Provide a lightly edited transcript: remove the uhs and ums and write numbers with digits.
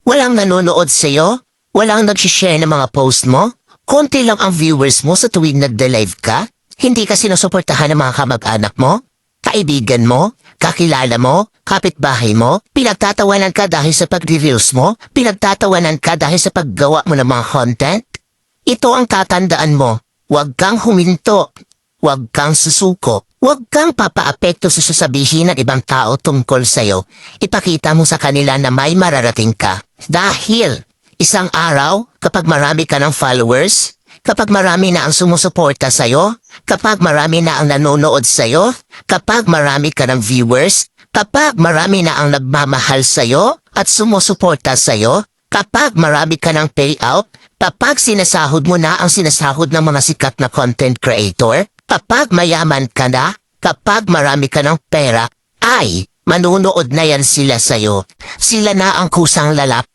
Walang nanonood sa'yo? Walang nag-share ng mga post mo? Konti lang ang viewers mo sa tuwing nagde-live ka? Hindi ka sinusuportahan ng mga kamag-anak mo? Kaibigan mo? Kakilala mo? Kapitbahay mo? Pinagtatawanan ka dahil sa pag-reveals mo? Pinagtatawanan ka dahil sa paggawa mo ng mga content? Ito ang tatandaan mo. Huwag kang huminto. Huwag kang susuko. Huwag kang papaapekto sa sasabihin ng ibang tao tungkol sa'yo. Ipakita mo sa kanila na may mararating ka. Dahil isang araw, kapag marami ka ng followers, kapag marami na ang sumusuporta sa'yo, kapag marami na ang nanonood sa'yo, kapag marami ka ng viewers, kapag marami na ang nagmamahal sa'yo at sumusuporta sa'yo, kapag marami ka ng payout, kapag sinasahod mo na ang sinasahod ng mga sikat na content creator, kapag mayaman ka na, kapag marami ka ng pera, ay manunood na yan sila sa'yo. Sila na ang kusang lalap.